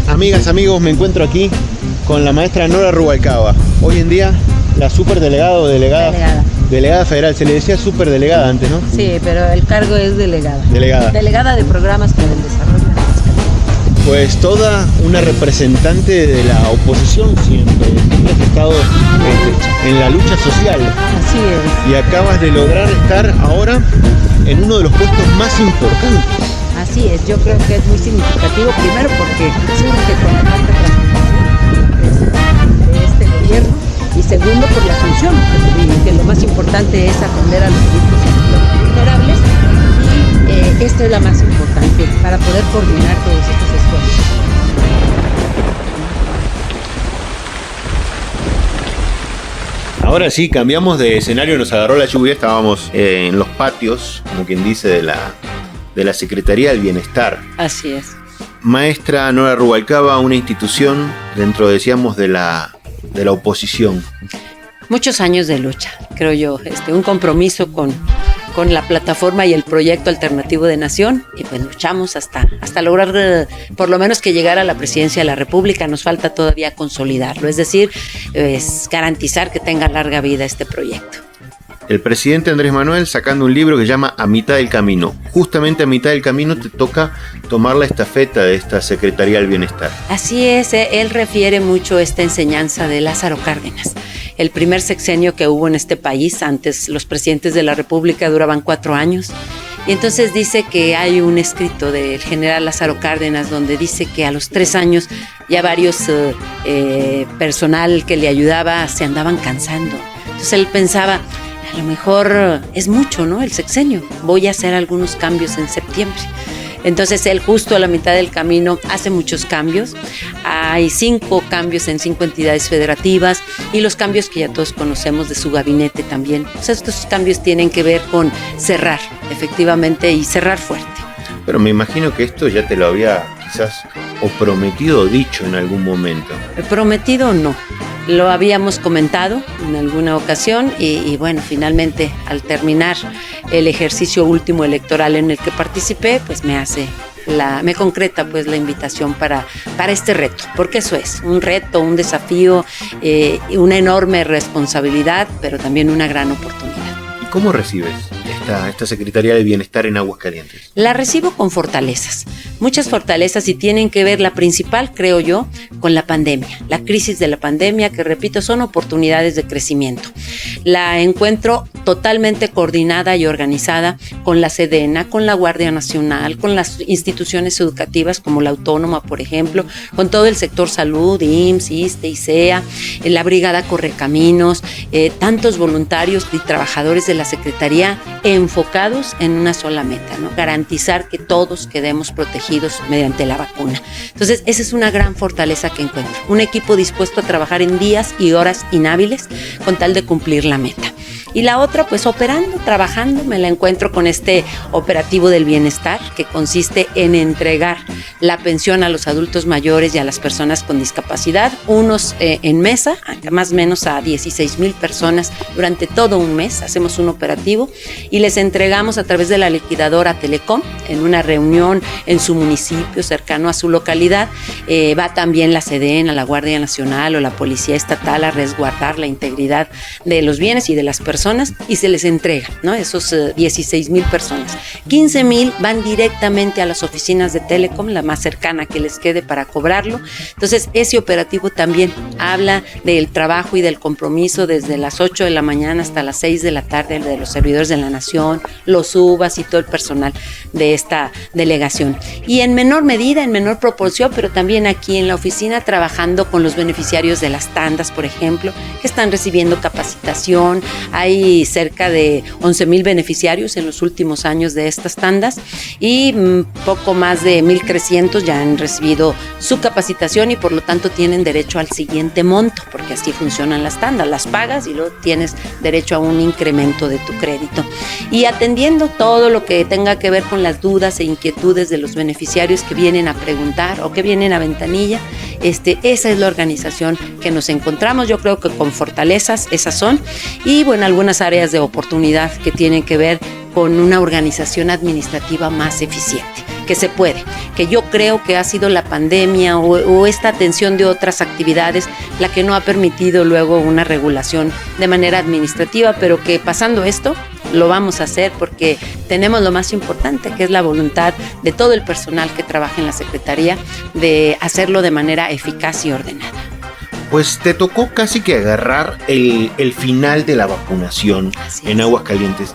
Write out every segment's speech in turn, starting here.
Amigas, amigos, me encuentro aquí con la maestra Nora Rubalcaba. Hoy en día la superdelegada o delegada federal. Se le decía superdelegada antes, ¿no? Sí, pero el cargo es delegada. Delegada de programas para el desarrollo de la fiscalía. Pues toda una representante de la oposición siempre has estado en la lucha social. Así es. Y acabas de lograr estar ahora en uno de los puestos más importantes. Así es, yo creo que es muy significativo, primero porque surge con la tanta transformación de este gobierno, y segundo por la función, que lo más importante es atender a los grupos vulnerables, y esto es la más importante para poder coordinar todos estos esfuerzos. Ahora sí, cambiamos de escenario, nos agarró la lluvia, estábamos en los patios, como quien dice, de la Secretaría del Bienestar. Así es. Maestra Nora Rubalcaba, una institución dentro, decíamos, de la oposición. Muchos años de lucha, creo yo, un compromiso con la plataforma y el proyecto alternativo de Nación, y pues luchamos hasta lograr por lo menos que llegara a la presidencia de la República. Nos falta todavía consolidarlo, es decir, garantizar que tenga larga vida este proyecto. El presidente Andrés Manuel sacando un libro que se llama A Mitad del Camino. Justamente a mitad del camino te toca tomar la estafeta de esta Secretaría del Bienestar. Así es, él refiere mucho esta enseñanza de Lázaro Cárdenas. El primer sexenio que hubo en este país, antes los presidentes de la República duraban 4 años. Y entonces dice que hay un escrito del general Lázaro Cárdenas donde dice que a los 3 años ya varios personal que le ayudaba se andaban cansando. Entonces él pensaba, a lo mejor es mucho, ¿no? El sexenio. Voy a hacer algunos cambios en septiembre. Entonces él justo a la mitad del camino hace muchos cambios. Hay 5 cambios en 5 entidades federativas y los cambios que ya todos conocemos de su gabinete también. Pues estos cambios tienen que ver con cerrar, efectivamente, y cerrar fuerte. Pero me imagino que esto ya te lo había quizás o prometido o dicho en algún momento. Prometido no. Lo habíamos comentado en alguna ocasión y bueno, finalmente al terminar el ejercicio último electoral en el que participé, pues me concreta pues la invitación para este reto, porque eso es un reto, un desafío, una enorme responsabilidad, pero también una gran oportunidad. ¿Y cómo recibes esta Secretaría de Bienestar en Aguascalientes? La recibo con fortalezas, muchas fortalezas, y tienen que ver, la principal, creo yo, con la pandemia, la crisis de la pandemia, que repito, son oportunidades de crecimiento. La encuentro totalmente coordinada y organizada con la Sedena, con la Guardia Nacional, con las instituciones educativas como la Autónoma, por ejemplo, con todo el sector salud, IMSS, ISSSTE, ISEA, la Brigada Correcaminos, tantos voluntarios y trabajadores de la Secretaría enfocados en una sola meta, ¿no? Garantizar que todos quedemos protegidos mediante la vacuna. Entonces, esa es una gran fortaleza que encuentro. Un equipo dispuesto a trabajar en días y horas inhábiles con tal de cumplir la meta. Y la otra, pues operando, trabajando, me la encuentro con este operativo del bienestar, que consiste en entregar la pensión a los adultos mayores y a las personas con discapacidad, unos en mesa, más o menos a 16,000 personas durante todo un mes. Hacemos un operativo y les entregamos a través de la liquidadora Telecom, en una reunión en su municipio cercano a su localidad. Va también la Sedena, la Guardia Nacional o la Policía Estatal a resguardar la integridad de los bienes y de las personas, y se les entrega, ¿no? Esos 16,000 personas. 15,000 van directamente a las oficinas de Telecom, la más cercana que les quede, para cobrarlo. Entonces, ese operativo también habla del trabajo y del compromiso desde las 8 de la mañana hasta las 6 de la tarde de los servidores de la Nación, los UBAs y todo el personal de esta delegación. Y en menor medida, en menor proporción, pero también aquí en la oficina, trabajando con los beneficiarios de las tandas, por ejemplo, que están recibiendo capacitación. Hay cerca de 11,000 beneficiarios en los últimos años de estas tandas, y poco más de 1,300 ya han recibido su capacitación y por lo tanto tienen derecho al siguiente monto, porque así funcionan las tandas, las pagas y luego tienes derecho a un incremento de tu crédito. Y atendiendo todo lo que tenga que ver con las dudas e inquietudes de los beneficiarios que vienen a preguntar o que vienen a ventanilla, esa es la organización que nos encontramos. Yo creo que con fortalezas esas son, y bueno, algunas áreas de oportunidad que tienen que ver con una organización administrativa más eficiente, que se puede, que yo creo que ha sido la pandemia o esta atención de otras actividades la que no ha permitido luego una regulación de manera administrativa, pero que pasando esto lo vamos a hacer porque tenemos lo más importante, que es la voluntad de todo el personal que trabaja en la Secretaría de hacerlo de manera eficaz y ordenada. Pues te tocó casi que agarrar el final de la vacunación en Aguascalientes.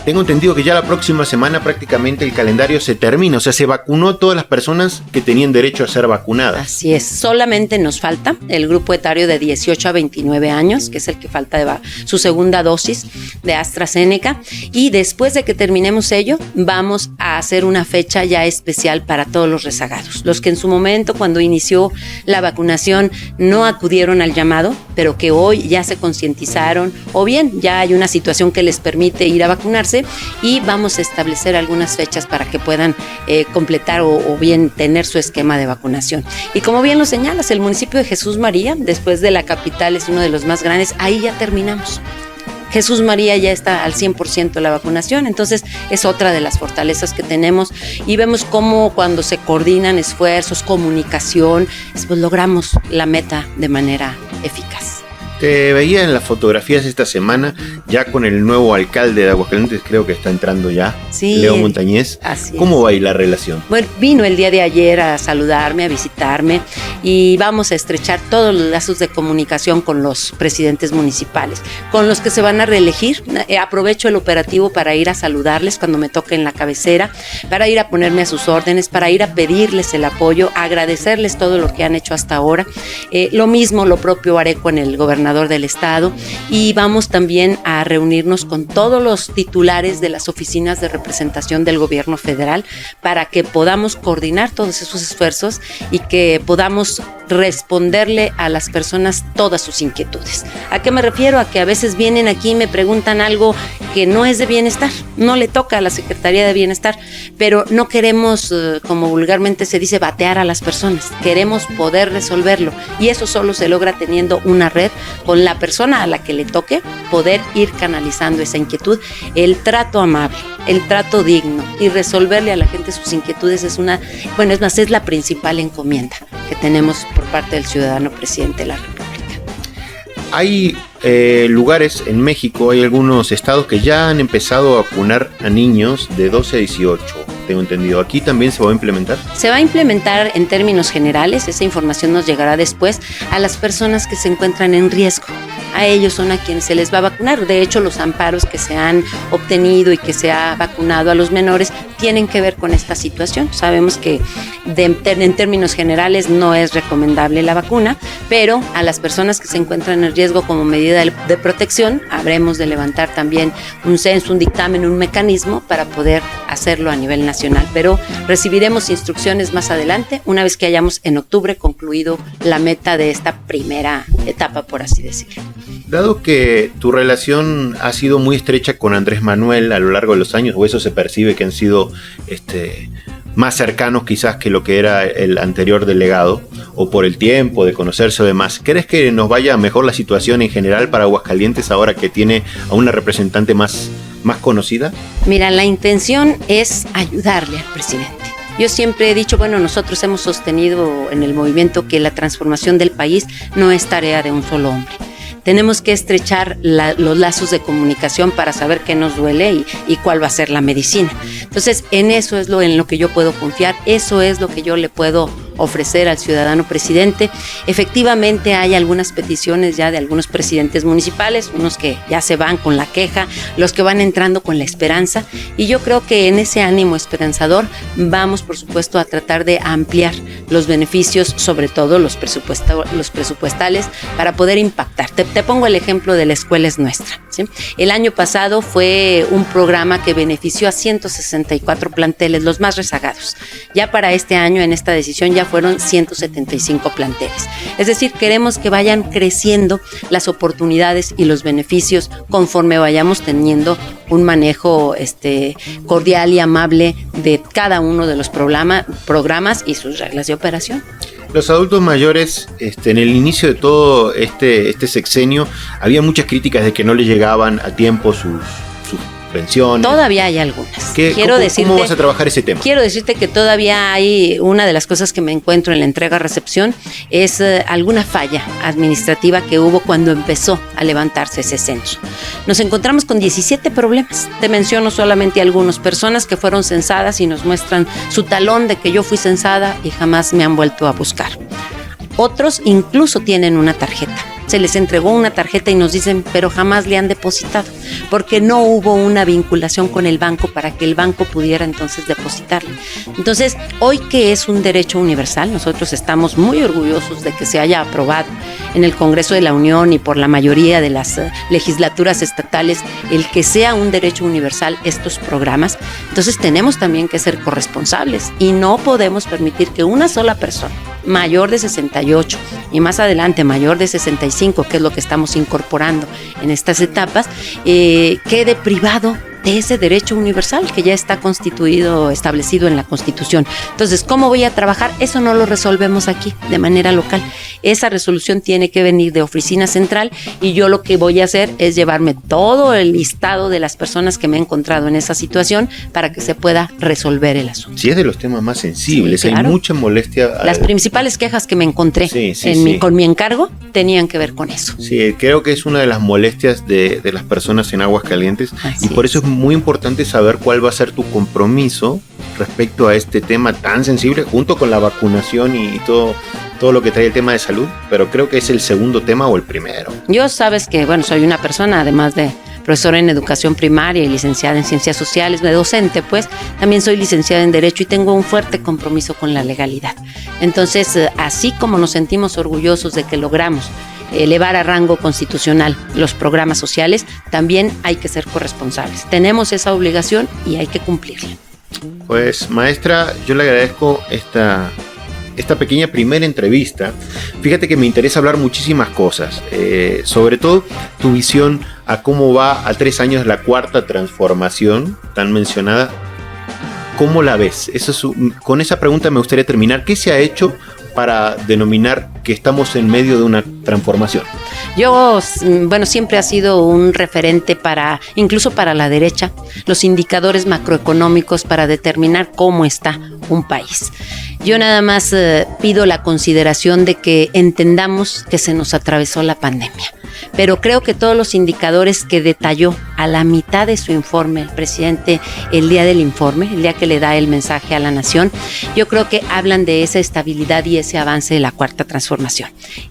Tengo entendido que ya la próxima semana prácticamente el calendario se termina, o sea, se vacunó a todas las personas que tenían derecho a ser vacunadas. Así es, solamente nos falta el grupo etario de 18 a 29 años, que es el que falta de su segunda dosis de AstraZeneca, y después de que terminemos ello, vamos a hacer una fecha ya especial para todos los rezagados, los que en su momento, cuando inició la vacunación, no acudieron al llamado, pero que hoy ya se concientizaron, o bien ya hay una situación que les permite ir a vacunarse, y vamos a establecer algunas fechas para que puedan completar o bien tener su esquema de vacunación. Y como bien lo señalas, el municipio de Jesús María, después de la capital, es uno de los más grandes, ahí ya terminamos. Jesús María ya está al 100% la vacunación, entonces es otra de las fortalezas que tenemos y vemos cómo cuando se coordinan esfuerzos, comunicación, pues logramos la meta de manera eficaz. Te veía en las fotografías esta semana, ya con el nuevo alcalde de Aguascalientes, creo que está entrando ya, sí, Leo Montañez. Así ¿Cómo es. va ahí la relación? Bueno, vino el día de ayer a saludarme, a visitarme y vamos a estrechar todos los lazos de comunicación con los presidentes municipales, con los que se van a reelegir. Aprovecho el operativo para ir a saludarles cuando me toque en la cabecera, para ir a ponerme a sus órdenes, para ir a pedirles el apoyo, agradecerles todo lo que han hecho hasta ahora. Lo propio haré con el gobernador del estado y vamos también a reunirnos con todos los titulares de las oficinas de representación del gobierno federal para que podamos coordinar todos esos esfuerzos y que podamos responderle a las personas todas sus inquietudes. ¿A qué me refiero? A que a veces vienen aquí y me preguntan algo que no es de bienestar, no le toca a la Secretaría de Bienestar, pero no queremos, como vulgarmente se dice, batear a las personas, queremos poder resolverlo y eso solo se logra teniendo una red con la persona a la que le toque, poder ir canalizando esa inquietud, el trato amable, el trato digno y resolverle a la gente sus inquietudes es la principal encomienda que tenemos por parte del ciudadano presidente de la República. Hay lugares en México, hay algunos estados que ya han empezado a vacunar a niños de 12 a 18, tengo entendido. ¿Aquí también se va a implementar? Se va a implementar en términos generales, esa información nos llegará después a las personas que se encuentran en riesgo. A ellos son a quienes se les va a vacunar. De hecho, los amparos que se han obtenido y que se ha vacunado a los menores tienen que ver con esta situación. Sabemos que en términos generales no es recomendable la vacuna, pero a las personas que se encuentran en riesgo como medida de protección, habremos de levantar también un censo, un dictamen, un mecanismo para poder hacerlo a nivel nacional. Pero recibiremos instrucciones más adelante, una vez que hayamos en octubre concluido la meta de esta primera etapa, por así decirlo. Dado que tu relación ha sido muy estrecha con Andrés Manuel a lo largo de los años, o eso se percibe que han sido más cercanos quizás que lo que era el anterior delegado, o por el tiempo de conocerse o demás, ¿crees que nos vaya mejor la situación en general para Aguascalientes ahora que tiene a una representante más conocida? Mira, la intención es ayudarle al presidente. Yo siempre he dicho, nosotros hemos sostenido en el movimiento que la transformación del país no es tarea de un solo hombre. Tenemos que estrechar los lazos de comunicación para saber qué nos duele y cuál va a ser la medicina. Entonces, en eso es en lo que yo puedo confiar, eso es lo que yo le puedo ofrecer al ciudadano presidente. Efectivamente hay algunas peticiones ya de algunos presidentes municipales, unos que ya se van con la queja, los que van entrando con la esperanza, y yo creo que en ese ánimo esperanzador vamos, por supuesto, a tratar de ampliar los beneficios, sobre todo los presupuestales, para poder impactar. Te pongo el ejemplo de La Escuela es Nuestra, ¿sí? El año pasado fue un programa que benefició a 164 planteles, los más rezagados. Ya para este año, en esta decisión, ya fueron 175 planteles. Es decir, queremos que vayan creciendo las oportunidades y los beneficios conforme vayamos teniendo un manejo cordial y amable de cada uno de los programas y sus reglas de operación. Los adultos mayores, en el inicio de todo este sexenio, había muchas críticas de que no les llegaban a tiempo sus pensiones. Todavía hay algunas. ¿Cómo vas a trabajar ese tema? Quiero decirte que todavía hay una de las cosas que me encuentro en la entrega-recepción es alguna falla administrativa que hubo cuando empezó a levantarse ese censo. Nos encontramos con 17 problemas. Te menciono solamente algunas personas que fueron censadas y nos muestran su talón de que yo fui censada y jamás me han vuelto a buscar. Otros incluso tienen una tarjeta. Se les entregó una tarjeta y nos dicen, pero jamás le han depositado, porque no hubo una vinculación con el banco para que el banco pudiera entonces depositarle. Entonces, hoy que es un derecho universal, nosotros estamos muy orgullosos de que se haya aprobado en el Congreso de la Unión y por la mayoría de las legislaturas estatales el que sea un derecho universal estos programas. Entonces, tenemos también que ser corresponsables y no podemos permitir que una sola persona mayor de 68 y más adelante mayor de 65, que es lo que estamos incorporando en estas etapas, quede privado de ese derecho universal que ya está establecido en la Constitución. Entonces, ¿cómo voy a trabajar? Eso no lo resolvemos aquí de manera local. Esa resolución tiene que venir de oficina central y yo lo que voy a hacer es llevarme todo el listado de las personas que me he encontrado en esa situación para que se pueda resolver el asunto. Sí, es de los temas más sensibles, sí, claro. Hay mucha molestia. Las principales quejas que me encontré con mi encargo tenían que ver con eso. Sí, creo que es una de las molestias de las personas en Aguascalientes. Así y por eso es muy importante saber cuál va a ser tu compromiso respecto a este tema tan sensible, junto con la vacunación y todo lo que trae el tema de salud, pero creo que es el segundo tema o el primero. Yo sabes que, soy una persona, además de profesora en educación primaria y licenciada en ciencias sociales, de docente, pues también soy licenciada en Derecho y tengo un fuerte compromiso con la legalidad. Entonces, así como nos sentimos orgullosos de que logramos elevar a rango constitucional los programas sociales, también hay que ser corresponsables. Tenemos esa obligación y hay que cumplirla. Pues, maestra, yo le agradezco esta pequeña primera entrevista. Fíjate que me interesa hablar muchísimas cosas, sobre todo tu visión a cómo va a 3 años la cuarta transformación tan mencionada. ¿Cómo la ves? Con esa pregunta me gustaría terminar. ¿Qué se ha hecho para denominar que estamos en medio de una transformación? Yo, siempre ha sido un referente incluso para la derecha, los indicadores macroeconómicos para determinar cómo está un país. Yo nada más pido la consideración de que entendamos que se nos atravesó la pandemia, pero creo que todos los indicadores que detalló a la mitad de su informe el presidente el día del informe, el día que le da el mensaje a la nación, yo creo que hablan de esa estabilidad y ese avance de la cuarta transformación.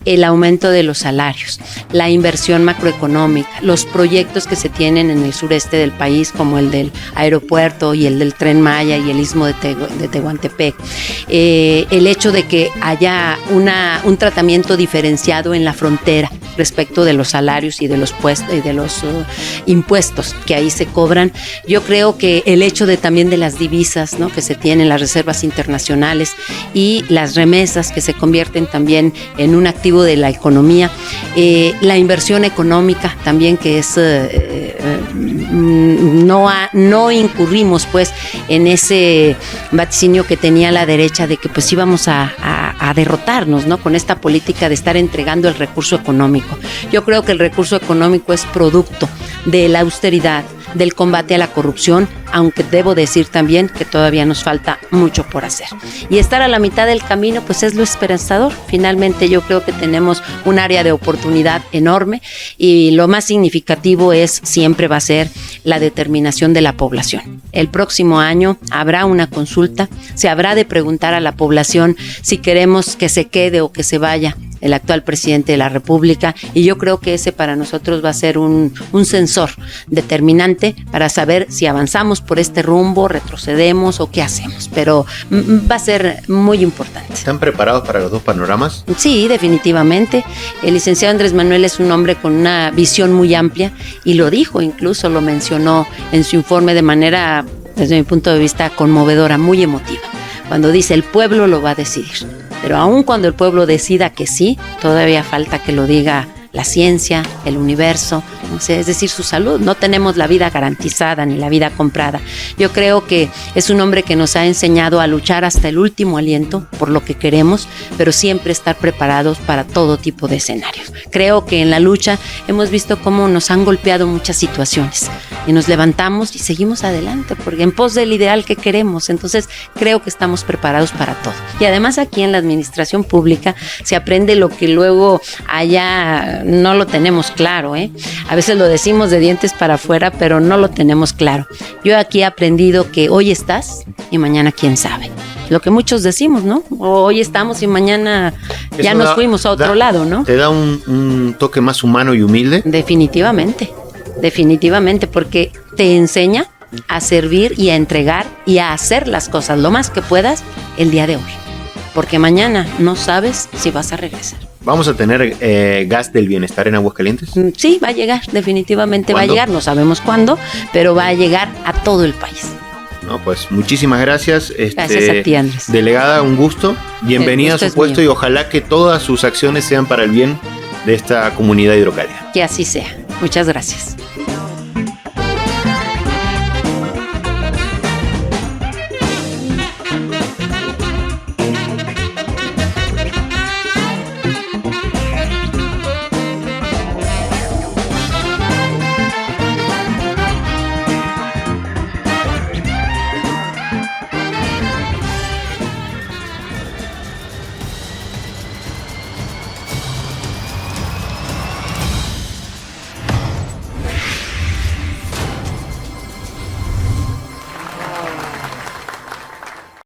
El aumento de los salarios, la inversión macroeconómica, los proyectos que se tienen en el sureste del país, como el del aeropuerto y el del Tren Maya y el istmo de Tehuantepec, el hecho de que haya un tratamiento diferenciado en la frontera respecto de los salarios y de los impuestos que ahí se cobran. Yo creo que el hecho también de las divisas, ¿no?, que se tienen, las reservas internacionales y las remesas que se convierten también en un activo de la economía, la inversión económica también, que es no incurrimos pues en ese vaticinio que tenía la derecha de que pues íbamos a derrotarnos, ¿no?, con esta política de estar entregando el recurso económico. Yo creo que el recurso económico es producto de la austeridad, del combate a la corrupción, aunque debo decir también que todavía nos falta mucho por hacer. Y estar a la mitad del camino, pues es lo esperanzador. Finalmente yo creo que tenemos un área de oportunidad enorme y lo más significativo siempre va a ser la determinación de la población. El próximo año habrá una consulta, se habrá de preguntar a la población si queremos que se quede o que se vaya el actual presidente de la República, y yo creo que ese para nosotros va a ser un sensor determinante para saber si avanzamos por este rumbo, retrocedemos o qué hacemos, pero va a ser muy importante. ¿Están preparados para los dos panoramas? Sí, definitivamente. El licenciado Andrés Manuel es un hombre con una visión muy amplia y lo dijo, incluso lo mencionó en su informe de manera, desde mi punto de vista, conmovedora, muy emotiva, cuando dice: el pueblo lo va a decidir. Pero aun cuando el pueblo decida que sí, todavía falta que lo diga la ciencia, el universo, no sé, es decir, su salud. No tenemos la vida garantizada ni la vida comprada. Yo creo que es un hombre que nos ha enseñado a luchar hasta el último aliento por lo que queremos, pero siempre estar preparados para todo tipo de escenarios. Creo que en la lucha hemos visto cómo nos han golpeado muchas situaciones y nos levantamos y seguimos adelante porque en pos del ideal que queremos. Entonces creo que estamos preparados para todo. Y además aquí en la administración pública se aprende lo que luego allá no lo tenemos claro, ¿eh? A veces lo decimos de dientes para afuera, pero no lo tenemos claro. Yo aquí he aprendido que hoy estás y mañana quién sabe. Lo que muchos decimos, ¿no? Hoy estamos y mañana ya nos fuimos a otro lado, ¿no? ¿Te da un toque más humano y humilde? Definitivamente, porque te enseña a servir y a entregar y a hacer las cosas lo más que puedas el día de hoy. Porque mañana no sabes si vas a regresar. ¿Vamos a tener gas del bienestar en Aguascalientes? Sí, va a llegar, definitivamente ¿cuándo? Va a llegar, no sabemos cuándo, pero va a llegar a todo el país. No, pues muchísimas gracias. Gracias a ti, Andrés. Delegada, un gusto. Bienvenida a su puesto y ojalá que todas sus acciones sean para el bien de esta comunidad hidrocálida. Que así sea. Muchas gracias.